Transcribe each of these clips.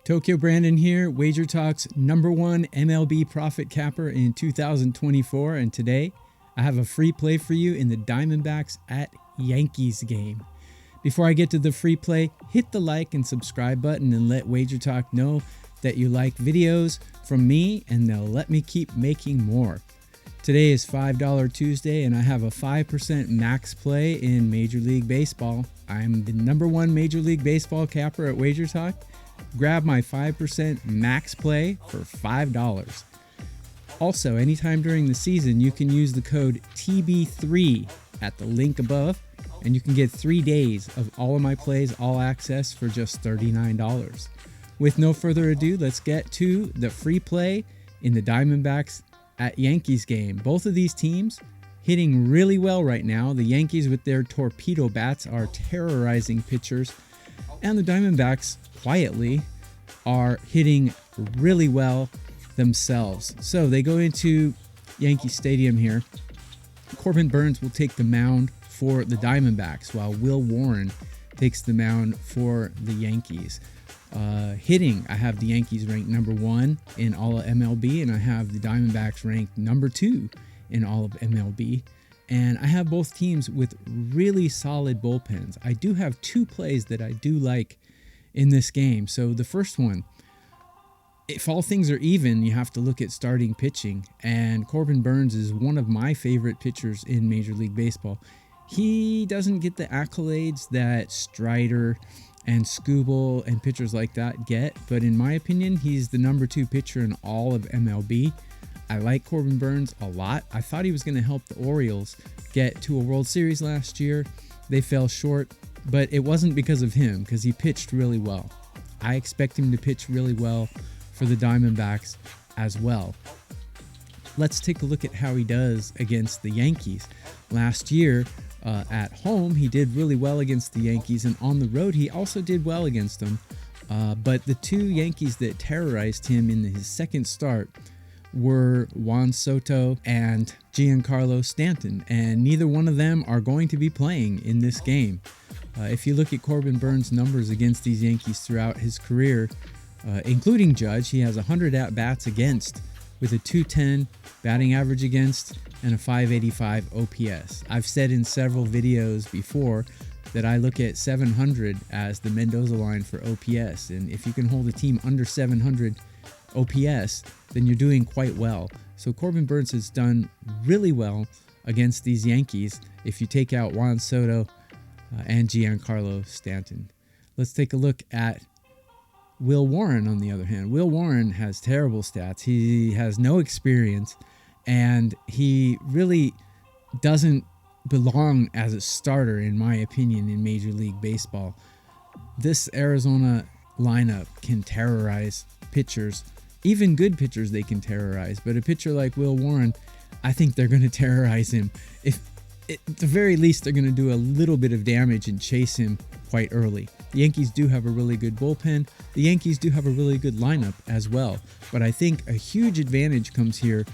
Tokyo Brandon here, Wager Talk's #1 MLB profit capper in 2024, and today I have a free play for you in the Diamondbacks at Yankees game. Before I get to the free play, hit the like and subscribe button and let Wager Talk know that you like videos from me, and they'll let me keep making more. Today is $5 Tuesday, and I have a 5% max play in Major League Baseball. I'm the #1 Major League Baseball capper at Wager Talk. Grab my 5% max play for $5. Also, anytime during the season, you can use the code TB3 at the link above, and you can get 3 days of all of my plays, all access, for just $39. With no further ado, let's get to the free play in the Diamondbacks at Yankees game. Both of these teams hitting really well right now. The Yankees with their torpedo bats are terrorizing pitchers, and the Diamondbacks quietly are hitting really well themselves. So they go into Yankee Stadium here. Corbin Burnes will take the mound for the Diamondbacks, while Will Warren takes the mound for the Yankees. Hitting, I have the Yankees ranked #1 in all of MLB, and I have the Diamondbacks ranked #2 in all of MLB. And I have both teams with really solid bullpens. I do have 2 plays that I do like in this game. So the first one, if all things are even, you have to look at starting pitching. And Corbin Burnes is one of my favorite pitchers in Major League Baseball. He doesn't get the accolades that Strider and Skubal and pitchers like that get, but in my opinion, he's the #2 pitcher in all of MLB. I like Corbin Burnes a lot. I thought he was going to help the Orioles get to a World Series last year. They fell short, but it wasn't because of him, because he pitched really well. I expect him to pitch really well for the Diamondbacks as well. Let's take a look at how he does against the Yankees. Last year, at home, he did really well against the Yankees, and on the road, he also did well against them. But the 2 Yankees that terrorized him in his second start were Juan Soto and Giancarlo Stanton, and neither one of them are going to be playing in this game. If you look at Corbin Burnes' numbers against these Yankees throughout his career, including Judge, he has 100 at-bats against, with a .210 batting average against and a .585 OPS. I've said in several videos before that I look at 700 as the Mendoza line for OPS, and if you can hold a team under 700 OPS, then you're doing quite well. So Corbin Burnes has done really well against these Yankees if you take out Juan Soto and Giancarlo Stanton. Let's take a look at Will Warren, on the other hand. Will Warren has terrible stats. He has no experience, and he really doesn't belong as a starter, in my opinion, in Major League Baseball. This Arizona lineup can terrorize pitchers. Even good pitchers they can terrorize, but a pitcher like Will Warren, I think they're going to terrorize him. At the very least, they're going to do a little bit of damage and chase him quite early. The Yankees do have a really good bullpen. The Yankees do have a really good lineup as well. But I think a huge advantage comes here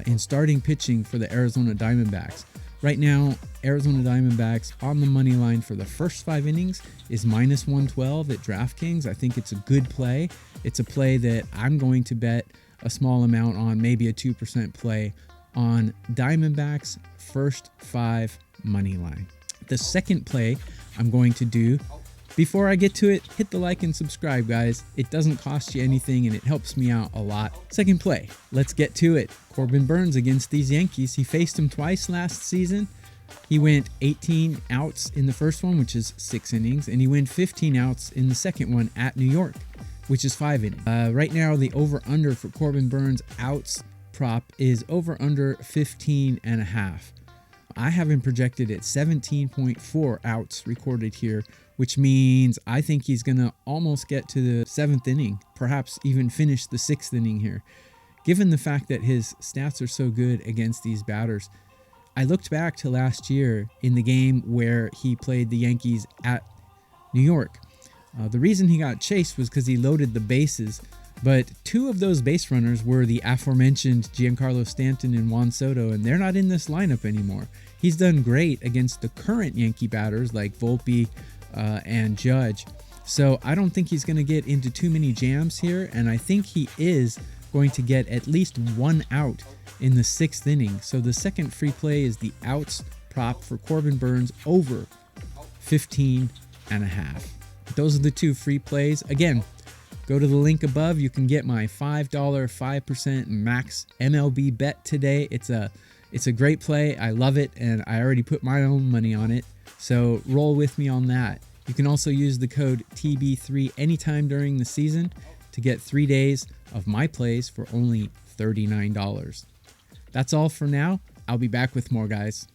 in starting pitching for the Arizona Diamondbacks. Right now, Arizona Diamondbacks on the money line for the first 5 innings is -112 at DraftKings. I think it's a good play. It's a play that I'm going to bet a small amount on, maybe a 2% play on Diamondbacks first 5 money line. The second play I'm going to do, before I get to it, hit the like and subscribe, guys. It doesn't cost you anything, and it helps me out a lot. Second play, let's get to it. Corbin Burnes against these Yankees. He faced them twice last season. He went 18 outs in the first one, which is 6 innings, and he went 15 outs in the second one at New York, which is 5 innings. Right now, the over-under for Corbin Burnes outs prop is over under 15.5. I have him projected at 17.4 outs recorded here, which means I think he's going to almost get to the 7th inning, perhaps even finish the 6th inning here. Given the fact that his stats are so good against these batters, I looked back to last year in the game where he played the Yankees at New York. The reason he got chased was because he loaded the bases, but 2 of those base runners were the aforementioned Giancarlo Stanton and Juan Soto, and they're not in this lineup anymore. He's done great against the current Yankee batters like Volpe and Judge. So I don't think he's going to get into too many jams here, and I think he is going to get at least 1 out in the 6th inning. So the second free play is the outs prop for Corbin Burnes over 15.5. Those are the 2 free plays. Again, go to the link above. You can get my $5 5% max MLB bet today. It's a great play. I love it, and I already put my own money on it. So roll with me on that. You can also use the code TB3 anytime during the season to get 3 days of my plays for only $39. That's all for now. I'll be back with more, guys.